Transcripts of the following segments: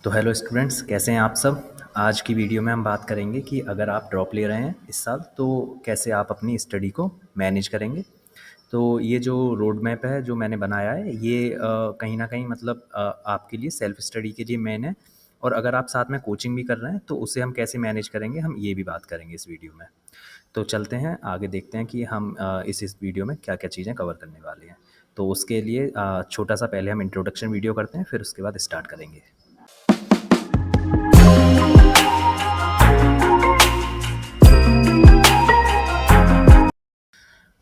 तो hello students, कैसे हैं आप सब। आज की वीडियो में हम बात करेंगे कि अगर आप ड्रॉप ले रहे हैं इस साल तो कैसे आप अपनी स्टडी को मैनेज करेंगे। तो ये जो रोड मैप है जो मैंने बनाया है ये कहीं ना कहीं मतलब आपके लिए सेल्फ स्टडी के लिए मेन है। और अगर आप साथ में कोचिंग भी कर रहे हैं तो उसे हम कैसे मैनेज करेंगे, हम ये भी बात करेंगे इस वीडियो में। तो चलते हैं आगे, देखते हैं कि हम इस वीडियो में क्या क्या चीज़ें कवर करने वाले हैं। तो उसके लिए छोटा सा पहले हम इंट्रोडक्शन वीडियो करते हैं, फिर उसके बाद स्टार्ट करेंगे।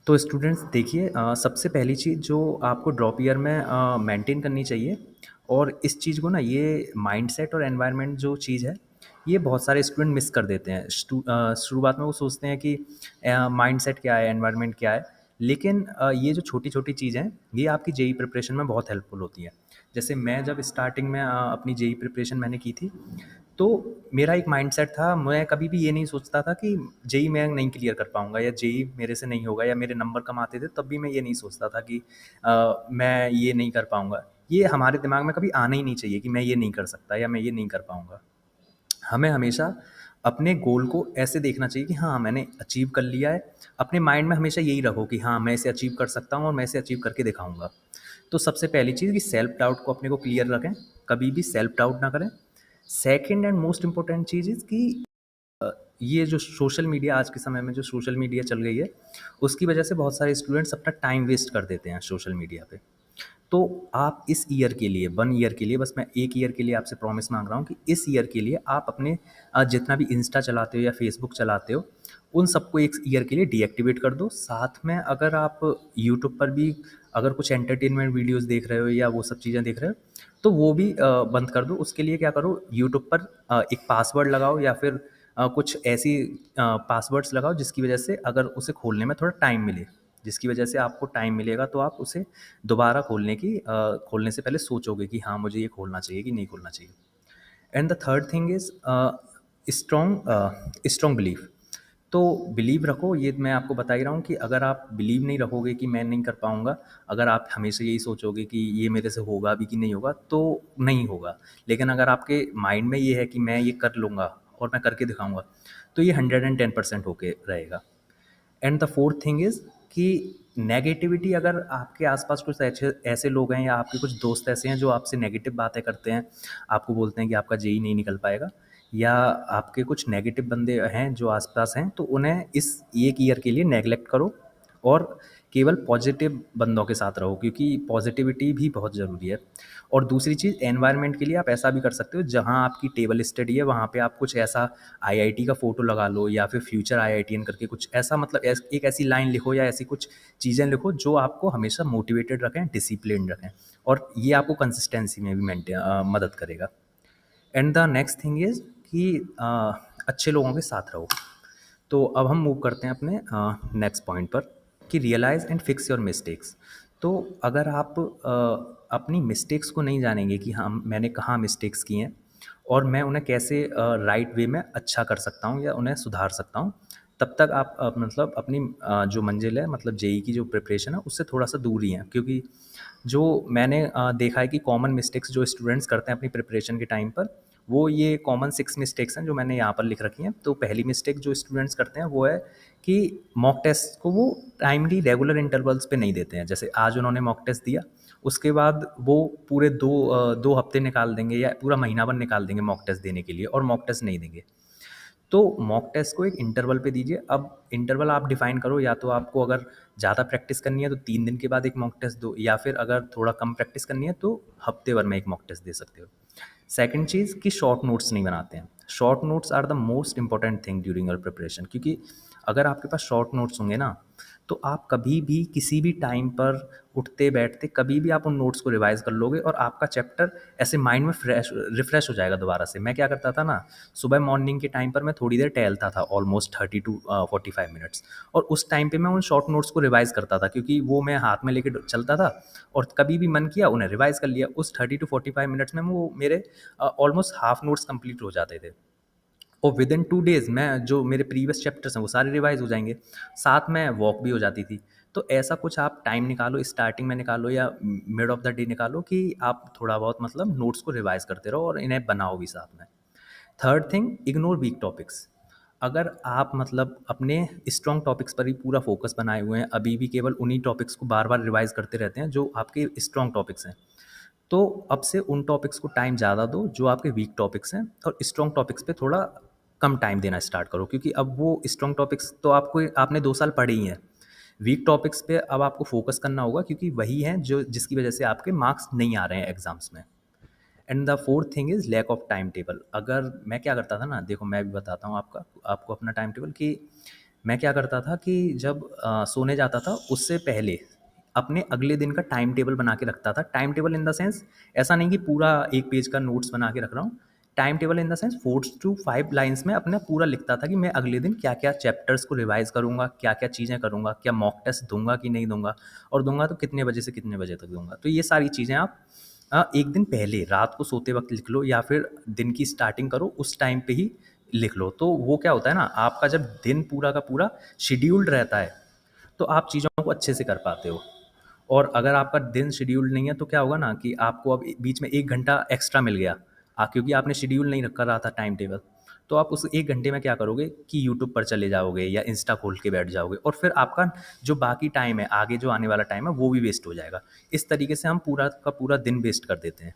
तो स्टूडेंट्स देखिए, सबसे पहली चीज़ जो आपको ड्रॉप ईयर में मेंटेन करनी चाहिए, और इस चीज़ को ना, ये माइंडसेट और एनवायरनमेंट जो चीज़ है ये बहुत सारे स्टूडेंट मिस कर देते हैं। शुरुआत में वो सोचते हैं कि माइंडसेट क्या है, एनवायरनमेंट क्या है। लेकिन ये जो छोटी छोटी चीज़ें हैं ये आपकी जेई प्रिपरेशन में बहुत हेल्पफुल होती हैं। जैसे मैं जब स्टार्टिंग में अपनी जेई प्रिपरेशन मैंने की थी, तो मेरा एक माइंडसेट था, मैं कभी भी ये नहीं सोचता था कि जेई मैं नहीं क्लियर कर पाऊँगा या जेई मेरे से नहीं होगा, या मेरे नंबर कम आते थे तब भी मैं ये नहीं सोचता था कि मैं ये नहीं कर पाऊँगा। ये हमारे दिमाग में कभी आना ही नहीं चाहिए कि मैं ये नहीं कर सकता या मैं ये नहीं कर पाऊँगा। हमें हमेशा अपने गोल को ऐसे देखना चाहिए कि हाँ, मैंने अचीव कर लिया है। अपने माइंड में हमेशा यही रखो कि हाँ, मैं इसे अचीव कर सकता हूँ और मैं इसे अचीव करके दिखाऊँगा। तो सबसे पहली चीज़ कि सेल्फ डाउट को अपने को क्लियर रखें, कभी भी सेल्फ डाउट ना करें। Second and most important cheese is कि ये जो सोशल मीडिया, आज के समय में जो सोशल मीडिया चल गई है, उसकी वजह से बहुत सारे स्टूडेंट्स अपना टाइम वेस्ट कर देते हैं सोशल मीडिया पे। तो आप इस ईयर के लिए, 1 ईयर के लिए, बस मैं 1 ईयर के लिए आपसे प्रॉमिस माँग रहा हूँ कि इस ईयर के लिए आप अपने जितना भी इंस्टा चलाते हो या फेसबुक चलाते हो, उन सबको 1 ईयर के लिए डीएक्टिवेट कर दो। साथ में अगर आप यूट्यूब पर भी अगर कुछ एंटरटेनमेंट वीडियोज़ देख रहे हो या वो सब चीज़ें देख रहे हो, तो वो भी बंद कर दो। उसके लिए क्या करो, यूट्यूब पर एक पासवर्ड लगाओ, या फिर कुछ ऐसी पासवर्ड्स लगाओ जिसकी वजह से अगर उसे खोलने में थोड़ा टाइम मिले, जिसकी वजह से आपको टाइम मिलेगा तो आप उसे दोबारा खोलने से पहले सोचोगे कि हाँ, मुझे ये खोलना चाहिए कि नहीं खोलना चाहिए। And the third thing is strong belief. तो बिलीव रखो, ये मैं आपको बता ही रहा हूँ कि अगर आप बिलीव नहीं रखोगे कि मैं नहीं कर पाऊँगा, अगर आप हमेशा यही सोचोगे कि ये मेरे से होगा भी कि नहीं होगा, तो नहीं होगा। लेकिन अगर आपके माइंड में ये है कि मैं ये कर लूँगा और मैं करके दिखाऊँगा, तो ये 110% होके रहेगा। And the fourth thing is कि नेगेटिविटी, अगर आपके आसपास कुछ ऐसे ऐसे लोग हैं या आपके कुछ दोस्त ऐसे हैं जो आपसे नेगेटिव बातें करते हैं, आपको बोलते हैं कि आपका जेई नहीं निकल पाएगा, या आपके कुछ नेगेटिव बंदे हैं जो आसपास हैं, तो उन्हें इस 1 ईयर के लिए नेगलेक्ट करो और केवल पॉजिटिव बंदों के साथ रहो, क्योंकि पॉजिटिविटी भी बहुत ज़रूरी है। और दूसरी चीज़, एनवायरनमेंट के लिए आप ऐसा भी कर सकते हो, जहाँ आपकी टेबल स्टडी है वहाँ पे आप कुछ ऐसा आईआईटी का फ़ोटो लगा लो, या फिर फ्यूचर आईआईटीएन करके कुछ ऐसा, मतलब एक ऐसी लाइन लिखो या ऐसी कुछ चीज़ें लिखो जो आपको हमेशा मोटिवेटेड रखें, डिसिप्लिन रखें, और ये आपको कंसिस्टेंसी में भी मदद करेगा। And the next thing is कि अच्छे लोगों के साथ रहो। तो अब हम मूव करते हैं अपने नेक्स्ट पॉइंट पर, कि realise and fix your mistakes. तो अगर आप अपनी मिस्टेक्स को नहीं जानेंगे कि हाँ, मैंने कहाँ मिस्टेक्स की हैं और मैं उन्हें कैसे राइट वे में अच्छा कर सकता हूँ या उन्हें सुधार सकता हूँ, तब तक आप मतलब अपनी जो मंजिल है, मतलब जेई की जो प्रिपरेशन है, उससे थोड़ा सा दूर ही हैं। क्योंकि जो मैंने देखा है कि कॉमन मिस्टेक्स जो स्टूडेंट्स करते हैं अपनी प्रिपरेशन के टाइम पर, वो ये कॉमन 6 मिस्टेक्स हैं जो मैंने यहाँ पर लिख रखी हैं। तो पहली मिस्टेक जो स्टूडेंट्स करते हैं वो है कि मॉक टेस्ट को वो टाइमली रेगुलर इंटरवल्स पे नहीं देते हैं। जैसे आज उन्होंने मॉक टेस्ट दिया, उसके बाद वो पूरे 2 हफ्ते निकाल देंगे या पूरा महीना भर निकाल देंगे मॉक टेस्ट देने के लिए, और मॉक टेस्ट नहीं देंगे। तो मॉक टेस्ट को एक इंटरवल पे दीजिए। अब इंटरवल आप डिफाइन करो, या तो आपको अगर ज़्यादा प्रैक्टिस करनी है तो 3 दिन के बाद एक मॉक टेस्ट दो, या फिर अगर थोड़ा कम प्रैक्टिस करनी है तो हफ्ते भर में एक मॉक टेस्ट दे सकते हो। सेकंड चीज़ कि शॉर्ट नोट्स नहीं बनाते हैं। Short notes are the most important thing during your preparation, क्योंकि अगर आपके पास शॉर्ट नोट्स होंगे ना, तो आप कभी भी किसी भी टाइम पर उठते बैठते कभी भी आप उन नोट्स को रिवाइज़ कर लोगे, और आपका चैप्टर ऐसे माइंड में रिफ्रेश हो जाएगा दोबारा से। मैं क्या करता था ना, सुबह मॉर्निंग के टाइम पर मैं थोड़ी देर टहलता था, ऑलमोस्ट 30 टू 45 मिनट्स, और उस टाइम पे मैं उन शॉर्ट नोट्स को रिवाइज़ करता था, क्योंकि वो मैं हाथ में लेके चलता था, और कभी भी मन किया उन्हें रिवाइज़ कर लिया। उस 30 टू 45 मिनट्स में वो मेरे ऑलमोस्ट हाफ नोट्स कंप्लीट हो जाते थे, और विदिन 2 डेज़ मैं जो मेरे प्रीवियस चैप्टर्स हैं वो सारे रिवाइज़ हो जाएंगे। साथ में वॉक भी हो जाती थी। तो ऐसा कुछ आप टाइम निकालो, स्टार्टिंग में निकालो या मिड ऑफ द डे निकालो कि आप थोड़ा बहुत मतलब नोट्स को रिवाइज़ करते रहो और इन्हें बनाओ भी साथ में। Third thing, ignore weak topics. अगर आप मतलब अपने स्ट्रॉन्ग टॉपिक्स पर ही पूरा फोकस बनाए हुए हैं, अभी भी केवल उन्हीं टॉपिक्स को बार-बार रिवाइज़ करते रहते हैं जो आपके स्ट्रॉन्ग टॉपिक्स हैं, तो अब से उन टॉपिक्स को टाइम ज़्यादा दो जो आपके वीक टॉपिक्स हैं और स्ट्रॉन्ग टॉपिक्स पे थोड़ा कम टाइम देना स्टार्ट करो, क्योंकि अब वो स्ट्रॉन्ग टॉपिक्स तो आपको आपने 2 साल पढ़े ही हैं। वीक टॉपिक्स पे अब आपको फोकस करना होगा, क्योंकि वही हैं जो जिसकी वजह से आपके मार्क्स नहीं आ रहे हैं एग्ज़ाम्स में। And the fourth thing is lack of time table. अगर मैं क्या करता था ना, देखो मैं भी बताता हूँ आपको अपना टाइम टेबल कि मैं क्या करता था कि जब सोने जाता था उससे पहले अपने अगले दिन का टाइम टेबल बना के रखता था। Time table in the sense, ऐसा नहीं कि पूरा एक पेज का नोट्स बना के रख रहा हूँ। Time table in the sense 4 to 5 lines में अपना पूरा लिखता था कि मैं अगले दिन क्या क्या चैप्टर्स को रिवाइज करूँगा, क्या क्या चीज़ें करूँगा, क्या मॉक टेस्ट दूंगा कि नहीं दूंगा, और दूंगा तो कितने बजे से कितने बजे तक दूंगा। तो ये सारी चीज़ें आप एक दिन पहले रात को सोते वक्त लिख लो, या फिर दिन की स्टार्टिंग करो उस टाइम पे ही लिख लो। तो वो क्या होता है ना, आपका जब दिन पूरा का पूरा शेड्यूल्ड रहता है तो आप चीज़ों को अच्छे से कर पाते हो। और अगर आपका दिन शेड्यूल्ड नहीं है तो क्या होगा ना कि आपको अब बीच में 1 घंटा एक्स्ट्रा मिल गया, क्योंकि आपने शेड्यूल नहीं रखा रहा था टाइम टेबल, तो आप उस 1 घंटे में क्या करोगे कि यूट्यूब पर चले जाओगे या इंस्टा खोल के बैठ जाओगे, और फिर आपका जो बाकी टाइम है, आगे जो आने वाला टाइम है, वो भी वेस्ट हो जाएगा। इस तरीके से हम पूरा का पूरा दिन वेस्ट कर देते हैं।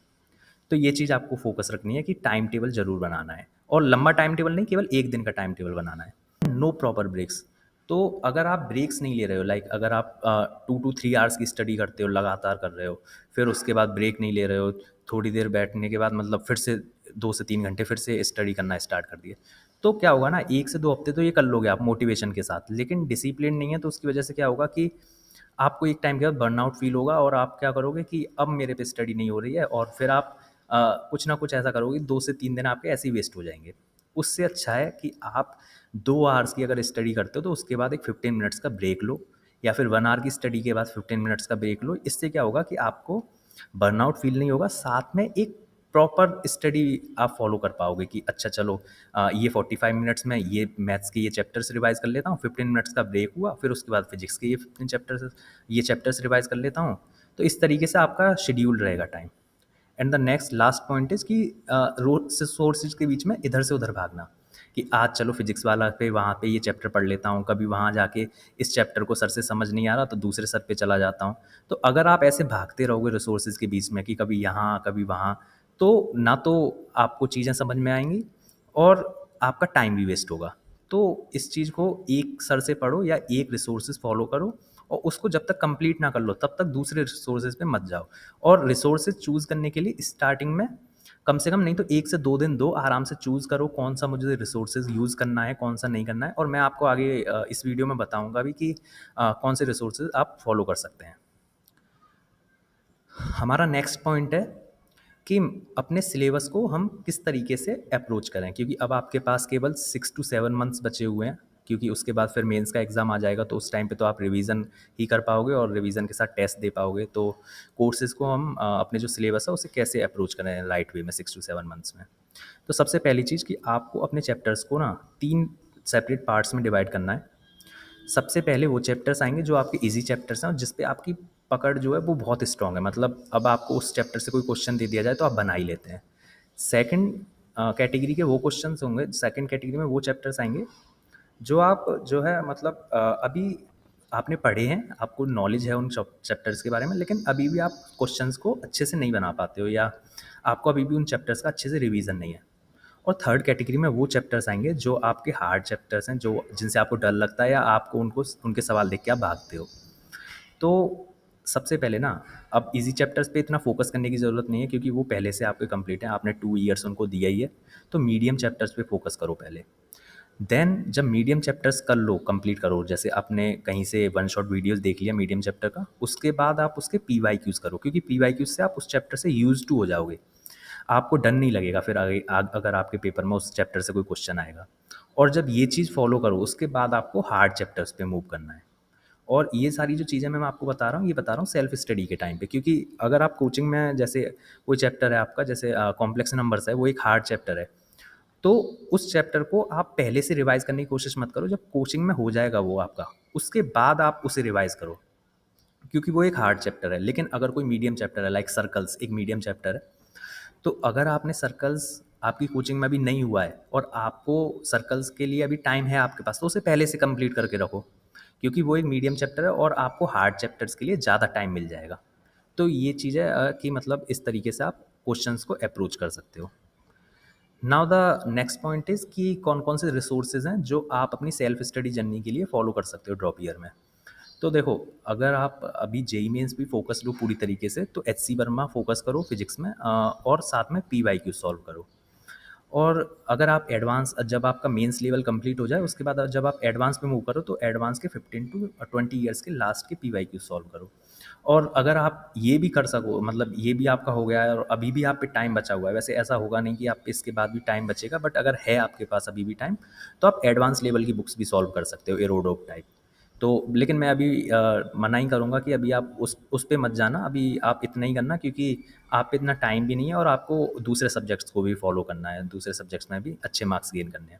तो ये चीज़ आपको फोकस रखनी है कि टाइम टेबल ज़रूर बनाना है, और लंबा टाइम टेबल नहीं, केवल एक दिन का टाइम टेबल बनाना है। No proper breaks. तो अगर आप ब्रेक्स नहीं ले रहे हो, लाइक अगर आप 2 to 3 आवर्स की स्टडी करते हो, लगातार कर रहे हो, फिर उसके बाद ब्रेक नहीं ले रहे हो, थोड़ी देर बैठने के बाद मतलब फिर से 2 से 3 घंटे फिर से स्टडी करना स्टार्ट कर दिए, तो क्या होगा ना, 1 से 2 हफ्ते तो ये कर लोगे आप मोटिवेशन के साथ, लेकिन डिसिप्लिन नहीं है तो उसकी वजह से क्या होगा कि आपको एक टाइम के बाद बर्नआउट फील होगा, और आप क्या करोगे कि अब मेरे पे स्टडी नहीं हो रही है, और फिर आप कुछ ना कुछ ऐसा करोगे, 2 से 3 दिन आपके ऐसे ही वेस्ट हो जाएंगे। उससे अच्छा है कि आप 2 आवर्स की अगर स्टडी करते हो तो उसके बाद एक 15 मिनट्स का ब्रेक लो, या फिर 1 आवर की स्टडी के बाद 15 मिनट्स का ब्रेक लो। इससे क्या होगा कि आपको बर्नआउट फील नहीं होगा, साथ में एक प्रॉपर स्टडी आप फॉलो कर पाओगे कि अच्छा चलो, ये 45 मिनट्स में ये मैथ्स के ये चैप्टर्स रिवाइज कर लेता हूँ, 15 मिनट्स का ब्रेक हुआ, फिर उसके बाद फिजिक्स के ये चैप्टर्स रिवाइज कर लेता हूँ। तो इस तरीके से आपका शेड्यूल रहेगा time. And the next last point is कि सोर्सेज के बीच में इधर से उधर भागना, कि आज चलो फिजिक्स वाला पे वहाँ पे ये चैप्टर पढ़ लेता हूँ, कभी वहाँ जाके इस चैप्टर को सर से समझ नहीं आ रहा तो दूसरे सर पे चला जाता हूँ। तो अगर आप ऐसे भागते रहोगे रिसोर्सेज के बीच में कि कभी यहाँ कभी वहाँ, तो ना तो आपको चीज़ें समझ में आएंगी और आपका टाइम भी वेस्ट होगा। तो इस चीज़ को एक सर से पढ़ो या एक रिसोर्सेज फॉलो करो, और उसको जब तक कंप्लीट ना कर लो तब तक दूसरे रिसोर्सेज पे मत जाओ। और रिसोर्सेज चूज़ करने के लिए स्टार्टिंग में कम से कम नहीं तो 1 से 2 दिन दो, आराम से चूज़ करो कौन सा मुझे रिसोर्सेज यूज़ करना है, कौन सा नहीं करना है, और मैं आपको आगे इस वीडियो में बताऊंगा भी कि कौन से रिसोर्सेज आप फॉलो कर सकते हैं। हमारा नेक्स्ट पॉइंट है कि अपने सिलेबस को हम किस तरीके से अप्रोच करें, क्योंकि अब आपके पास केवल 6 to 7 मंथ्स बचे हुए हैं, क्योंकि उसके बाद फिर मेंस का एग्ज़ाम आ जाएगा, तो उस टाइम पे तो आप रिवीजन ही कर पाओगे और रिवीजन के साथ टेस्ट दे पाओगे। तो कोर्सेज़ को हम अपने जो सिलेबस है उसे कैसे अप्रोच करें राइट वे में 6 to 7 मंथ्स में। तो सबसे पहली चीज़ कि आपको अपने चैप्टर्स को ना 3 सेपरेट पार्ट्स में डिवाइड करना है। सबसे पहले वो चैप्टर्स आएंगे जो आपके इजी चैप्टर्स हैं और जिस पे आपकी पकड़ जो है वो बहुत स्ट्रांग है, मतलब अब आपको उस चैप्टर से कोई क्वेश्चन दे दिया जाए तो आप बना ही लेते हैं। सेकंड कैटेगरी के वो क्वेश्चंस होंगे, सेकंड कैटेगरी में वो चैप्टर्स आएंगे जो आप जो है मतलब अभी आपने पढ़े हैं, आपको नॉलेज है उन चैप्टर्स के बारे में, लेकिन अभी भी आप क्वेश्चंस को अच्छे से नहीं बना पाते हो, या आपको अभी भी उन चैप्टर्स का अच्छे से रिवीजन नहीं है। और थर्ड कैटेगरी में वो चैप्टर्स आएंगे जो आपके हार्ड चैप्टर्स हैं, जो जिनसे आपको डर लगता है या आपको उनको उनके सवाल देख के आप भागते हो। तो सबसे पहले ना, अब इजी चैप्टर्स पे इतना फोकस करने की ज़रूरत नहीं है क्योंकि वो पहले से आपके कंप्लीट हैं, आपने 2 ईयर्स उनको दिया ही है। तो मीडियम चैप्टर्स पे फोकस करो पहले। देन जब मीडियम चैप्टर्स कर लो, कंप्लीट करो, जैसे आपने कहीं से वन शॉट वीडियोस देख लिया मीडियम चैप्टर का, उसके बाद आप उसके पी वाई क्यूज़ करो, क्योंकि पी वाई क्यूज़ से आप उस चैप्टर से यूज टू हो जाओगे। आपको डर नहीं लगेगा फिर आगे अगर आपके पेपर में उस चैप्टर से कोई क्वेश्चन आएगा। और जब ये चीज़ फॉलो करो उसके बाद आपको हार्ड चैप्टर्स पे मूव करना है। और ये सारी जो चीज़ें मैं आपको बता रहा हूँ, ये बता रहा हूँ सेल्फ स्टडी के टाइम पे, क्योंकि अगर आप कोचिंग में, जैसे कोई चैप्टर है आपका, जैसे कॉम्प्लेक्स नंबर्स है, वो एक हार्ड चैप्टर है, तो उस चैप्टर को आप पहले से रिवाइज़ करने की कोशिश मत करो, जब कोचिंग में हो जाएगा वो आपका, उसके बाद आप उसे रिवाइज़ करो, क्योंकि वो एक हार्ड चैप्टर है। लेकिन अगर कोई मीडियम चैप्टर है, लाइक सर्कल्स एक मीडियम चैप्टर है, तो अगर आपने सर्कल्स आपकी कोचिंग में अभी नहीं हुआ है और आपको सर्कल्स के लिए अभी टाइम है आपके पास, तो उसे पहले से कंप्लीट करके रखो, क्योंकि वो एक मीडियम चैप्टर है और आपको हार्ड चैप्टर्स के लिए ज़्यादा टाइम मिल जाएगा। तो ये चीज़ है कि मतलब इस तरीके से आप क्वेश्चंस को अप्रोच कर सकते हो। Now the next point is कि कौन-कौन से रिसोर्सेज़ हैं जो आप अपनी सेल्फ स्टडी जर्नी के लिए फॉलो कर सकते हो ड्रॉप ईयर में। तो देखो, अगर आप अभी जेईई मेंस भी फोकस लो पूरी तरीके से, तो एचसी वर्मा फोकस करो फिजिक्स में, और साथ में पीवाईक्यू सॉल्व करो। और अगर आप एडवांस, जब आपका मेंस लेवल कंप्लीट हो जाए, उसके बाद जब आप एडवांस में मूव करो, तो एडवांस के 15 टू 20 ईयर्स के लास्ट के पीवाईक्यू सॉल्व करो। और अगर आप ये भी कर सको, मतलब ये भी आपका हो गया है और अभी भी आप पे टाइम बचा हुआ है, वैसे ऐसा होगा नहीं कि आप पे इसके बाद भी टाइम बचेगा, बट अगर है आपके पास अभी भी टाइम, तो आप एडवांस लेवल की बुक्स भी सॉल्व कर सकते हो, एरोडोप टाइप। तो लेकिन मैं अभी मना ही करूँगा कि अभी आप उस पे मत जाना, अभी आप इतना ही करना, क्योंकि आप पे इतना टाइम भी नहीं है और आपको दूसरे सब्जेक्ट्स को भी फॉलो करना है, दूसरे सब्जेक्ट्स में भी अच्छे मार्क्स गेन करने हैं।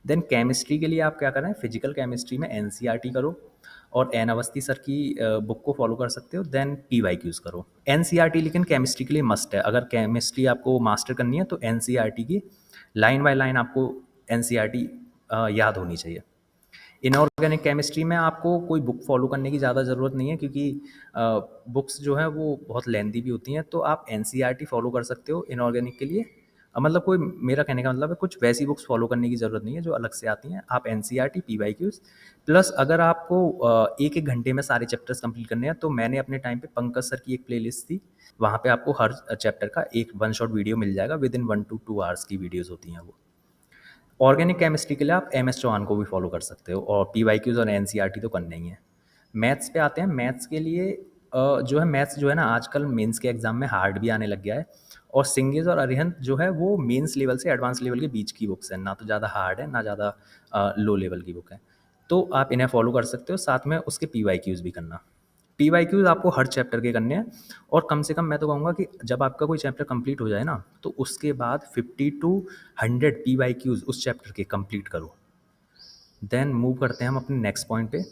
देन केमिस्ट्री के लिए आप क्या करें, फिजिकल केमिस्ट्री में एनसीईआरटी करो और एन अवस्थी सर की बुक को फॉलो कर सकते हो। देन पीवाईक्यूज करो। एनसीईआरटी लेकिन केमिस्ट्री के लिए मस्ट है, अगर केमिस्ट्री आपको मास्टर करनी है तो एनसीईआरटी की लाइन बाय लाइन आपको एनसीईआरटी याद होनी चाहिए। इनऑर्गेनिक केमिस्ट्री में आपको कोई बुक फॉलो करने की ज़्यादा ज़रूरत नहीं है, क्योंकि बुक्स जो हैं वो बहुत लेंदी भी होती हैं, तो आप एनसीईआरटी फॉलो कर सकते हो इनऑर्गेनिक के लिए। मतलब कोई, मेरा कहने का मतलब है कुछ वैसी बुक्स फॉलो करने की ज़रूरत नहीं है जो अलग से आती हैं। आप एनसीईआरटी पीवाईक्यूज प्लस, अगर आपको एक एक घंटे में सारे चैप्टर्स कंप्लीट करने हैं, तो मैंने अपने टाइम पे पंकज सर की एक प्लेलिस्ट थी, वहाँ पे आपको हर चैप्टर का एक वन शॉट वीडियो मिल जाएगा, विद इन 1 to 2 आवर्स की वीडियोज़ होती हैं वो। ऑर्गेनिक केमिस्ट्री के लिए आप एम एस चौहान को भी फॉलो कर सकते हो, और पी वाई क्यूज़ और एन सी आर टी तो करना ही है। मैथ्स पे आते हैं। मैथ्स के लिए जो है, मैथ्स जो है ना, आजकल मेंस के एग्जाम में हार्ड भी आने लग गया है, और सिंगेज और अरिहंत जो है वो मेंस लेवल से एडवांस लेवल के बीच की बुक्स हैं, ना तो ज़्यादा हार्ड है ना ज़्यादा लो लेवल की बुक है। तो आप इन्हें फॉलो कर सकते हो, साथ में उसके पी वाई क्यूज़ भी करना। पी वाई क्यूज़ आपको हर चैप्टर के करने हैं, और कम से कम मैं तो कहूँगा कि जब आपका कोई चैप्टर कंप्लीट हो जाए ना, तो उसके बाद 50 to 100 पी वाई क्यूज़ उस चैप्टर के कंप्लीट करो। देन मूव करते हैं हम अपने नेक्स्ट पॉइंट पे।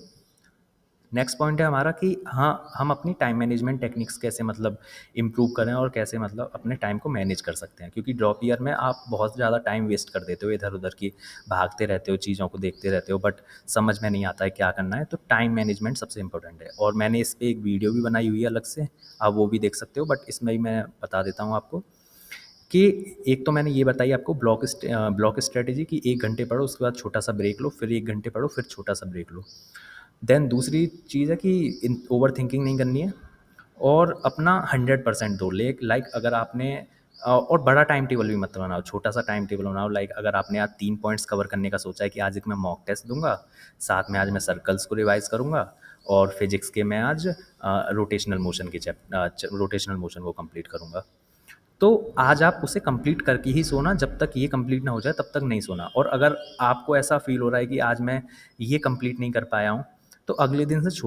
नेक्स्ट पॉइंट है हमारा कि हाँ, हम अपनी टाइम मैनेजमेंट टेक्निक्स कैसे मतलब इम्प्रूव करें, और कैसे मतलब अपने टाइम को मैनेज कर सकते हैं, क्योंकि ड्रॉप ईयर में आप बहुत ज़्यादा टाइम वेस्ट कर देते हो, इधर उधर की भागते रहते हो, चीज़ों को देखते रहते हो, बट समझ में नहीं आता है क्या करना है। तो टाइम मैनेजमेंट सबसे इंपॉर्टेंट है, और मैंने इस पर एक वीडियो भी बनाई हुई है अलग से, आप वो भी देख सकते हो, बट इसमें ही मैं बता देता हूँ आपको कि एक तो मैंने ये बताई आपको ब्लॉक स्ट्रेटेजी की 1 घंटे पढ़ो, उसके बाद छोटा सा ब्रेक लो, फिर 1 घंटे पढ़ो, फिर छोटा सा ब्रेक लो। देन दूसरी चीज़ है कि इन ओवर थिंकिंग नहीं करनी है, और अपना 100% दो। लाइक अगर आपने और बड़ा टाइम टेबल भी मत बनाओ, छोटा सा टाइम टेबल बनाओ। लाइक अगर आपने आज 3 पॉइंट्स कवर करने का सोचा है कि आज एक मैं मॉक टेस्ट दूंगा, साथ में आज मैं सर्कल्स को रिवाइज करूंगा, और फिजिक्स के मैं आज रोटेशनल मोशन को कंप्लीट करूंगा, तो आज आप उसे कंप्लीट करके ही सोना। जब तक ये कंप्लीट ना हो जाए तब तक नहीं सोना। और अगर आपको ऐसा फील हो रहा है कि आज मैं ये कंप्लीट नहीं कर पाया हूँ, तो अगले दिन से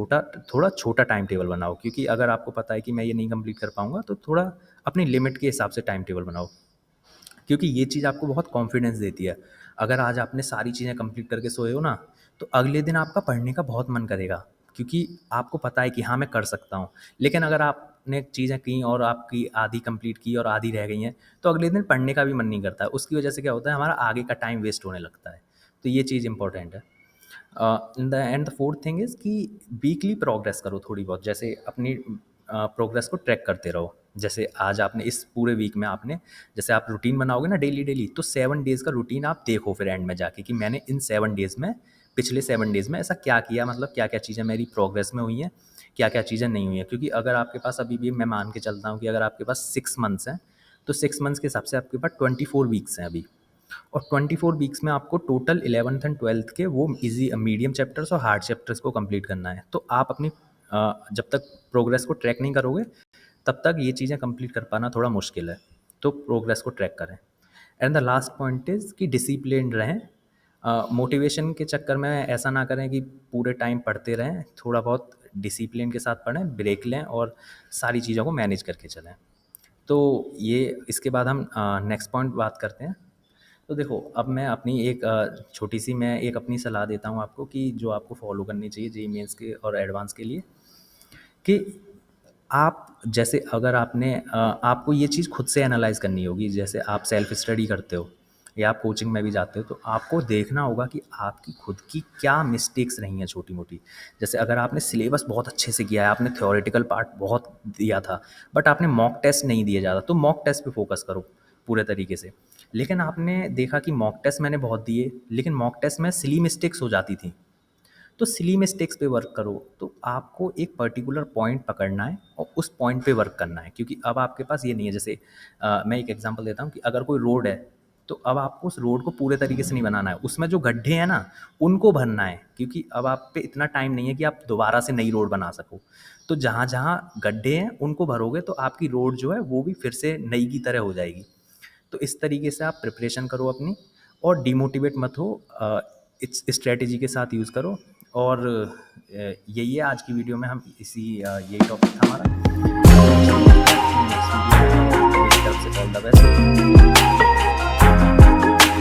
थोड़ा छोटा टाइम टेबल बनाओ, क्योंकि अगर आपको पता है कि मैं ये नहीं कंप्लीट कर पाऊँगा, तो थोड़ा अपनी लिमिट के हिसाब से टाइम टेबल बनाओ, क्योंकि ये चीज़ आपको बहुत कॉन्फिडेंस देती है। अगर आज आपने सारी चीज़ें कंप्लीट करके सोए हो ना, तो अगले दिन आपका पढ़ने का बहुत मन करेगा, क्योंकि आपको पता है कि हाँ, मैं कर सकता हूँ। लेकिन अगर आपने चीज़ें की और आपकी आधी कंप्लीट की और आधी रह गई हैं, तो अगले दिन पढ़ने का भी मन नहीं करता है। उसकी वजह से क्या होता है, हमारा आगे का टाइम वेस्ट होने लगता है। तो ये चीज़ इंपॉर्टेंट है। In the end the fourth thing is कि वीकली प्रोग्रेस करो थोड़ी बहुत, जैसे अपनी प्रोग्रेस को ट्रैक करते रहो। जैसे आज आपने इस पूरे वीक में आपने, जैसे आप रूटीन बनाओगे ना डेली डेली, तो 7 डेज़ का रूटीन आप देखो फिर एंड में जाके कि मैंने इन 7 डेज़ में, पिछले 7 डेज़ में ऐसा क्या किया, मतलब क्या क्या चीज़ें मेरी प्रोग्रेस में हुई हैं, क्या क्या चीज़ें नहीं हुई हैं। क्योंकि अगर आपके पास अभी भी, मैं मान के चलता हूँ कि अगर आपके पास 6 मंथ्स हैं, तो 6 मंथ्स के हिसाब से आपके पास 24 वीक्स हैं अभी, और 24 वीक्स में आपको टोटल 11th एंड 12th के वो इजी मीडियम चैप्टर्स और हार्ड चैप्टर्स को कंप्लीट करना है। तो आप अपनी जब तक प्रोग्रेस को ट्रैक नहीं करोगे, तब तक ये चीज़ें कंप्लीट कर पाना थोड़ा मुश्किल है। तो प्रोग्रेस को ट्रैक करें। And the last point is कि डिसिप्लिन्ड रहें। मोटिवेशन के चक्कर में ऐसा ना करें कि पूरे टाइम पढ़ते रहें, थोड़ा बहुत डिसिप्लिन के साथ पढ़ें, ब्रेक लें, और सारी चीज़ों को मैनेज करके चलें। तो ये, इसके बाद हम नेक्स्ट पॉइंट बात करते हैं। तो देखो, अब मैं अपनी एक छोटी-सी मैं एक अपनी सलाह देता हूँ आपको कि जो आपको फ़ॉलो करनी चाहिए जेईई मेंस के और एडवांस के लिए, कि आप जैसे अगर आपको ये चीज़ खुद से एनालाइज़ करनी होगी। जैसे आप सेल्फ स्टडी करते हो या आप कोचिंग में भी जाते हो, तो आपको देखना होगा कि आपकी खुद की क्या मिस्टेक्स रही हैं छोटी-मोटी। जैसे अगर आपने सिलेबस बहुत अच्छे से किया है, आपने थ्योरेटिकल पार्ट बहुत दिया था, बट आपने मॉक टेस्ट नहीं दिए ज़्यादा, तो मॉक टेस्ट पे फ़ोकस करो पूरे तरीके से। लेकिन आपने देखा कि मॉक टेस्ट मैंने बहुत दिए, लेकिन मॉक टेस्ट में सिली मिस्टेक्स हो जाती थी। तो सिली मिस्टेक्स पे वर्क करो। तो आपको एक पर्टिकुलर पॉइंट पकड़ना है और उस पॉइंट पे वर्क करना है, क्योंकि अब आपके पास ये नहीं है। जैसे मैं एक एग्जांपल देता हूँ कि अगर कोई रोड है, तो अब आपको उस रोड को पूरे तरीके से नहीं बनाना है, उसमें जो गड्ढे हैं ना, उनको भरना है, क्योंकि अब आप पे इतना टाइम नहीं है कि आप दोबारा से नई रोड बना सको। तो जहाँ जहाँ गड्ढे हैं उनको भरोगे तो आपकी रोड जो है वो भी फिर से नई की तरह हो जाएगी। तो इस तरीके से आप प्रिपरेशन करो अपनी, और डिमोटिवेट मत हो। इस स्ट्रैटेजी के साथ यूज़ करो। और यही है आज की वीडियो में, हम यही टॉपिक था हमारा। नेक्स्ट वीडियो में मेरी तरफ से ऑल द बेस्ट।